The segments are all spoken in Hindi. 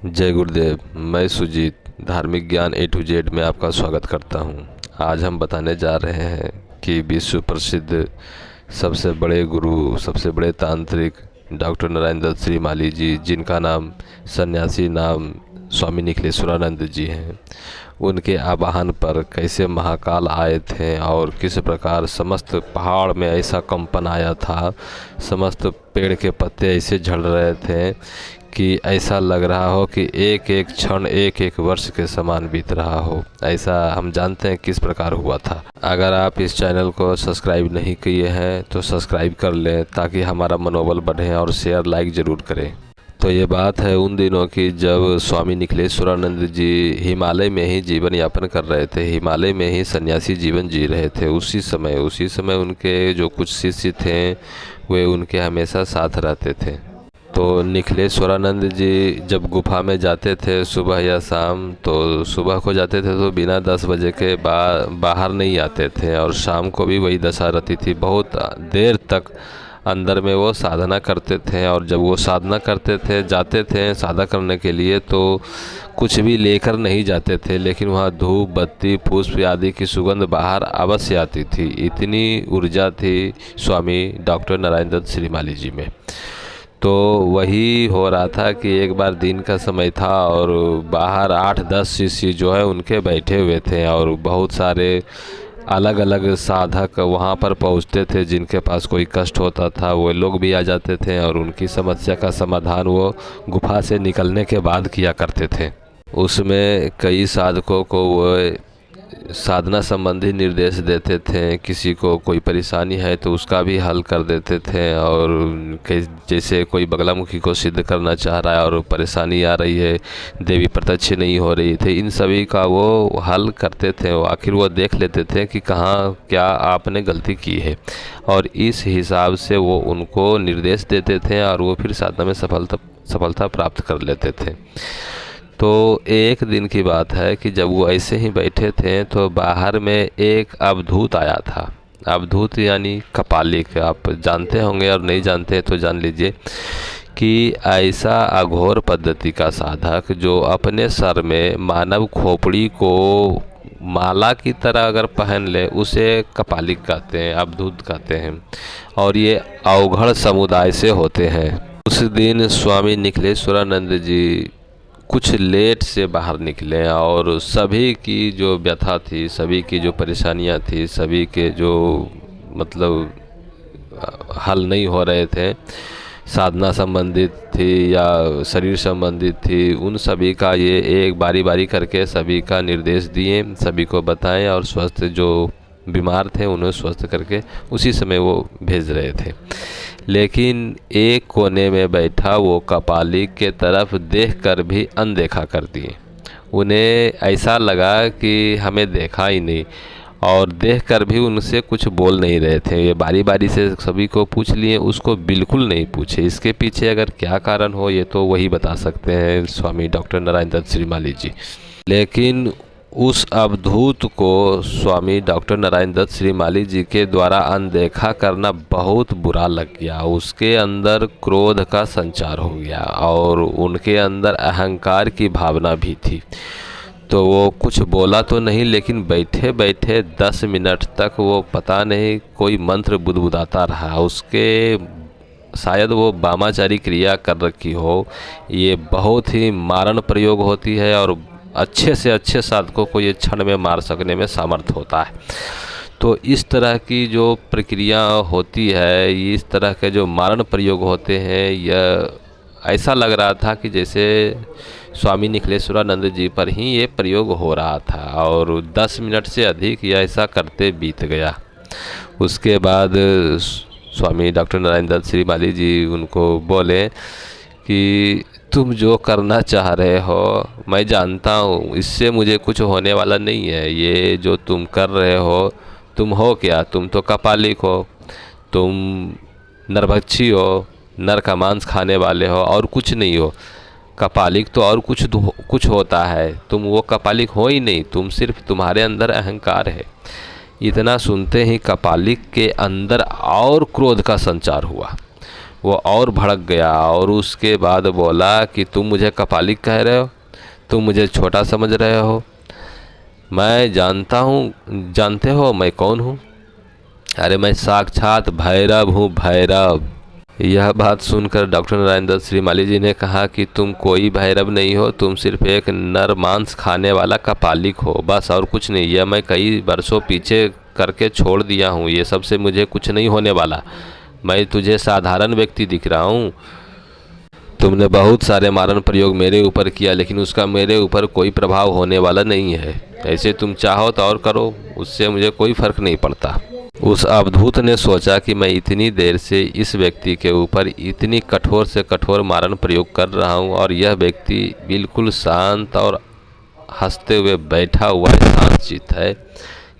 जय गुरुदेव। मैं सुजीत धार्मिक ज्ञान A to Z में आपका स्वागत करता हूं। आज हम बताने जा रहे हैं कि विश्व प्रसिद्ध सबसे बड़े गुरु, सबसे बड़े तांत्रिक डॉक्टर नारायण दत्त श्रीमाली जी, जिनका नाम सन्यासी नाम स्वामी निखिलेश्वरानंद जी हैं, उनके आवाहन पर कैसे महाकाल आए थे और किस प्रकार समस्त पहाड़ में ऐसा कंपन आया था, समस्त पेड़ के पत्ते ऐसे झड़ रहे थे कि ऐसा लग रहा हो कि एक एक क्षण एक एक वर्ष के समान बीत रहा हो। ऐसा हम जानते हैं किस प्रकार हुआ था। अगर आप इस चैनल को सब्सक्राइब नहीं किए हैं तो सब्सक्राइब कर लें ताकि हमारा मनोबल बढ़े और शेयर लाइक ज़रूर करें। तो ये बात है उन दिनों की जब स्वामी निखिलेश्वरानंद जी हिमालय में ही जीवन यापन कर रहे थे, हिमालय में ही सन्यासी जीवन जी रहे थे। उसी समय उनके जो कुछ शिष्य थे वे उनके हमेशा साथ रहते थे। तो निखिलेश्वरानंद जी जब गुफा में जाते थे सुबह या शाम, तो सुबह को जाते थे तो बिना 10 बजे के बाहर नहीं आते थे और शाम को भी वही दशा रहती थी। बहुत देर तक अंदर में वो साधना करते थे और जब वो साधना करते थे, जाते थे साधना करने के लिए, तो कुछ भी लेकर नहीं जाते थे, लेकिन वहाँ धूप बत्ती पुष्प आदि की सुगंध बाहर अवश्य आती थी। इतनी ऊर्जा थी स्वामी डॉक्टर नारायण दत्त श्रीमाली जी में। तो वही हो रहा था कि एक बार दिन का समय था और बाहर 8-10 शिष्य जो है उनके बैठे हुए थे और बहुत सारे अलग अलग साधक वहाँ पर पहुँचते थे। जिनके पास कोई कष्ट होता था वो लोग भी आ जाते थे और उनकी समस्या का समाधान वो गुफा से निकलने के बाद किया करते थे। उसमें कई साधकों को वो साधना संबंधी निर्देश देते थे। किसी को कोई परेशानी है तो उसका भी हल कर देते थे और जैसे कोई बगलामुखी को सिद्ध करना चाह रहा है और परेशानी आ रही है, देवी प्रत्यक्ष नहीं हो रही थे, इन सभी का वो हल करते थे। आखिर वो देख लेते थे कि कहाँ क्या आपने गलती की है और इस हिसाब से वो उनको निर्देश देते थे और वो फिर साधना में सफलता प्राप्त कर लेते थे। तो एक दिन की बात है कि जब वो ऐसे ही बैठे थे तो बाहर में एक अवधूत आया था। अवधूत यानी कपालिक, आप जानते होंगे और नहीं जानते तो जान लीजिए कि ऐसा अघोर पद्धति का साधक जो अपने सर में मानव खोपड़ी को माला की तरह अगर पहन ले उसे कपालिक कहते हैं, अवधूत कहते हैं और ये अवघड़ समुदाय से होते हैं। उस दिन स्वामी निखिलेश्वरानंद जी कुछ लेट से बाहर निकले और सभी की जो व्यथा थी, सभी की जो परेशानियां थी, सभी के जो मतलब हल नहीं हो रहे थे, साधना संबंधित थी या शरीर संबंधित थी, उन सभी का ये एक बारी बारी करके सभी का निर्देश दिए, सभी को बताएं और स्वस्थ जो बीमार थे उन्हें स्वस्थ करके उसी समय वो भेज रहे थे। लेकिन एक कोने में बैठा वो कपालिक के तरफ देखकर भी अनदेखा कर दिए। उन्हें ऐसा लगा कि हमें देखा ही नहीं और देखकर भी उनसे कुछ बोल नहीं रहे थे। ये बारी बारी से सभी को पूछ लिए, उसको बिल्कुल नहीं पूछे। इसके पीछे अगर क्या कारण हो ये तो वही बता सकते हैं स्वामी डॉक्टर नारायण दत्त श्रीमाली जी। लेकिन उस अवधूत को स्वामी डॉक्टर नारायण दत्त श्रीमाली जी के द्वारा अनदेखा करना बहुत बुरा लग गया। उसके अंदर क्रोध का संचार हो गया और उनके अंदर अहंकार की भावना भी थी। तो वो कुछ बोला तो नहीं, लेकिन बैठे बैठे 10 मिनट तक वो पता नहीं कोई मंत्र बुदबुदाता रहा। उसके शायद वो वामाचारी क्रिया कर रखी हो। ये बहुत ही मारण प्रयोग होती है और अच्छे से अच्छे साधकों को ये क्षण में मार सकने में सामर्थ्य होता है। तो इस तरह की जो प्रक्रिया होती है, इस तरह के जो मारण प्रयोग होते हैं, यह ऐसा लग रहा था कि जैसे स्वामी निखिलेश्वरानंद जी पर ही ये प्रयोग हो रहा था और 10 मिनट से अधिक यह ऐसा करते बीत गया। उसके बाद स्वामी डॉक्टर नारायण दत्त श्रीमाली जी उनको बोले कि तुम जो करना चाह रहे हो मैं जानता हूँ, इससे मुझे कुछ होने वाला नहीं है। ये जो तुम कर रहे हो, तुम हो क्या? तुम तो कपालिक हो, तुम नरभक्षी हो, नर का मांस खाने वाले हो और कुछ नहीं हो। कपालिक तो और कुछ होता है, तुम वो कपालिक हो ही नहीं, तुम सिर्फ तुम्हारे अंदर अहंकार है। इतना सुनते ही कपालिक के अंदर और क्रोध का संचार हुआ। वो और भड़क गया और उसके बाद बोला कि तुम मुझे कपालिक कह रहे हो, तुम मुझे छोटा समझ रहे हो, मैं जानते हो मैं कौन हूँ? अरे मैं साक्षात भैरव हूँ, भैरव। यह बात सुनकर डॉक्टर नारायण दत्त श्रीमाली जी ने कहा कि तुम कोई भैरव नहीं हो, तुम सिर्फ एक नर मांस खाने वाला कपालिक हो, बस और कुछ नहीं। यह मैं कई वर्षों पीछे करके छोड़ दिया हूँ, ये सबसे मुझे कुछ नहीं होने वाला। मैं तुझे साधारण व्यक्ति दिख रहा हूँ। तुमने बहुत सारे मारण प्रयोग मेरे ऊपर किया, लेकिन उसका मेरे ऊपर कोई प्रभाव होने वाला नहीं है। ऐसे तुम चाहो तो और करो, उससे मुझे कोई फर्क नहीं पड़ता। उस अवधूत ने सोचा कि मैं इतनी देर से इस व्यक्ति के ऊपर इतनी कठोर से कठोर मारण प्रयोग कर रहा हूँ और यह व्यक्ति बिल्कुल शांत और हंसते हुए बैठा हुआ शांतचित्त है,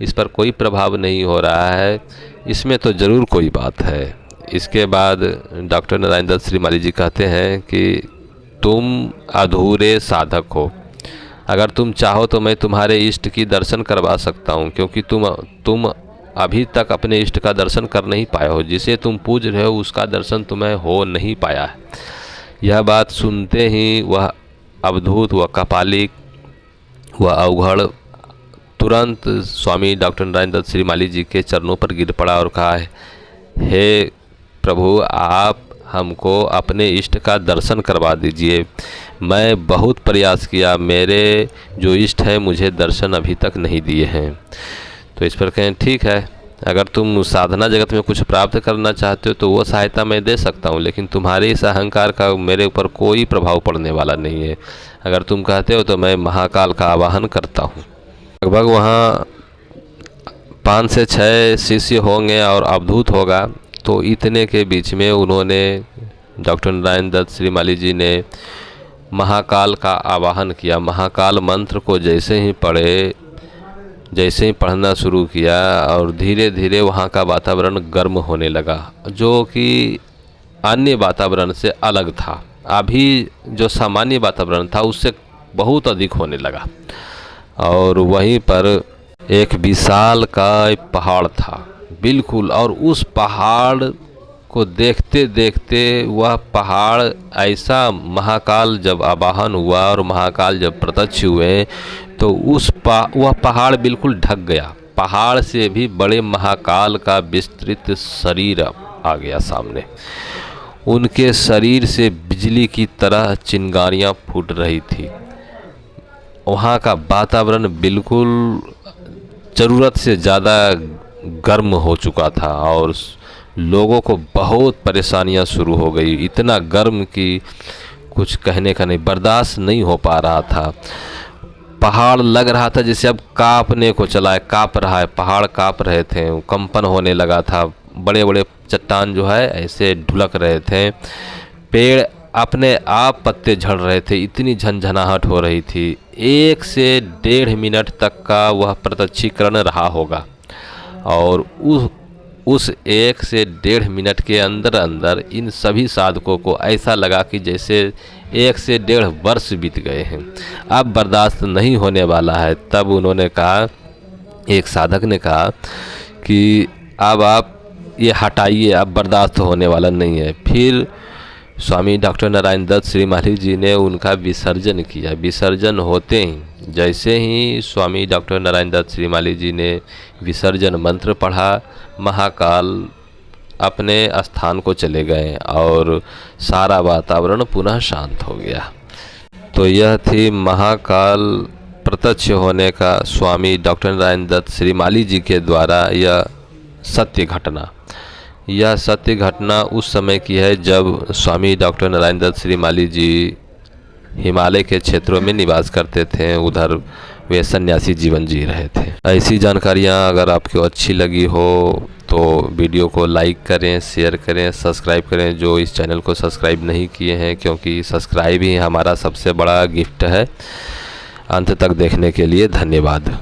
इस पर कोई प्रभाव नहीं हो रहा है, इसमें तो ज़रूर कोई बात है। इसके बाद डॉक्टर नारायण दत्त श्रीमाली जी कहते हैं कि तुम अधूरे साधक हो, अगर तुम चाहो तो मैं तुम्हारे इष्ट की दर्शन करवा सकता हूँ, क्योंकि तुम अभी तक अपने इष्ट का दर्शन कर नहीं पाए हो, जिसे तुम पूज रहे हो उसका दर्शन तुम्हें हो नहीं पाया है। यह बात सुनते ही वह अवधूत, वह कपालिक, वह अवघड़ तुरंत स्वामी डॉक्टर नारायण दत्त श्रीमाली जी के चरणों पर गिर पड़ा और कहा, हे प्रभु, आप हमको अपने इष्ट का दर्शन करवा दीजिए। मैं बहुत प्रयास किया, मेरे जो इष्ट है मुझे दर्शन अभी तक नहीं दिए हैं। तो इस पर कहें, ठीक है, अगर तुम साधना जगत में कुछ प्राप्त करना चाहते हो तो वो सहायता मैं दे सकता हूँ, लेकिन तुम्हारे इस अहंकार का मेरे ऊपर कोई प्रभाव पड़ने वाला नहीं है। अगर तुम कहते हो तो मैं महाकाल का आवाहन करता हूँ। लगभग वहाँ 5 से 6 शिष्य होंगे और अवधूत होगा। तो इतने के बीच में उन्होंने, डॉक्टर नारायण दत्त श्रीमाली जी ने महाकाल का आवाहन किया। महाकाल मंत्र को जैसे ही पढ़ना शुरू किया और धीरे धीरे वहाँ का वातावरण गर्म होने लगा, जो कि अन्य वातावरण से अलग था। अभी जो सामान्य वातावरण था उससे बहुत अधिक होने लगा। और वहीं पर एक विशाल का पहाड़ था बिल्कुल, और उस पहाड़ को देखते देखते वह पहाड़ ऐसा, महाकाल जब आवाहन हुआ और महाकाल जब प्रत्यक्ष हुए तो वह पहाड़ बिल्कुल ढक गया। पहाड़ से भी बड़े महाकाल का विस्तृत शरीर आ गया सामने। उनके शरीर से बिजली की तरह चिंगारियां फूट रही थी। वहाँ का वातावरण बिल्कुल ज़रूरत से ज़्यादा गर्म हो चुका था और लोगों को बहुत परेशानियां शुरू हो गई। इतना गर्म कि कुछ कहने का नहीं, बर्दाश्त नहीं हो पा रहा था। पहाड़ लग रहा था जैसे अब कांपने को चला है, कांप रहा है, पहाड़ कांप रहे थे, कंपन होने लगा था। बड़े बड़े चट्टान जो है ऐसे ढुलक रहे थे, पेड़ अपने आप पत्ते झड़ रहे थे, इतनी झंझनाहट हो रही थी। 1 से 1.5 मिनट तक का वह प्रत्यक्षीकरण रहा होगा और उस 1 से 1.5 मिनट के अंदर अंदर इन सभी साधकों को ऐसा लगा कि जैसे 1 से 1.5 वर्ष बीत गए हैं, अब बर्दाश्त नहीं होने वाला है। तब उन्होंने कहा, एक साधक ने कहा कि अब आप ये हटाइए, अब बर्दाश्त होने वाला नहीं है। फिर स्वामी डॉक्टर नारायण दत्त श्रीमाली जी ने उनका विसर्जन किया। विसर्जन होते ही, जैसे ही स्वामी डॉक्टर नारायण दत्त श्रीमाली जी ने विसर्जन मंत्र पढ़ा, महाकाल अपने स्थान को चले गए और सारा वातावरण पुनः शांत हो गया। तो यह थी महाकाल प्रत्यक्ष होने का स्वामी डॉक्टर नारायण दत्त श्रीमाली जी के द्वारा यह सत्य घटना। यह सत्य घटना उस समय की है जब स्वामी डॉक्टर नारायण दत्त श्रीमाली जी हिमालय के क्षेत्रों में निवास करते थे, उधर वे सन्यासी जीवन जी रहे थे। ऐसी जानकारियाँ अगर आपको अच्छी लगी हो तो वीडियो को लाइक करें, शेयर करें, सब्सक्राइब करें जो इस चैनल को सब्सक्राइब नहीं किए हैं, क्योंकि सब्सक्राइब ही हमारा सबसे बड़ा गिफ्ट है। अंत तक देखने के लिए धन्यवाद।